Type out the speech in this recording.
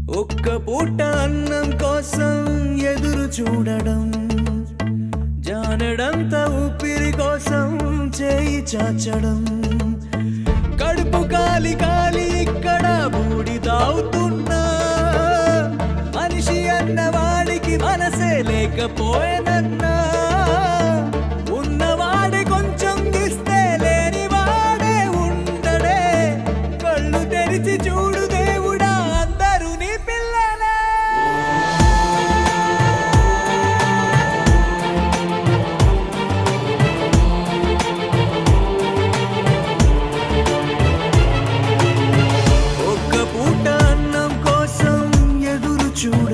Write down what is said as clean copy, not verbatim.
ఒక్క పూట అన్నం కోసం ఎదురు చూడడం, జానడంత ఊపిరి కోసం చేయి చాచడం, కడుపు కాలి కాలి ఇక్కడ బూడిదావుతున్నా, మనిషి అన్నవాడికి మనసే లేకపోయేనన్నా, ఉన్నవాడి కొంచెం ఇస్తే లేనివాడే ఉండడే, కళ్ళు తెరిచి చూడు దేవుడా అందరూ నీ పిల్లలే. ఒక్క పూట అన్నం కోసం ఎదురు చూడ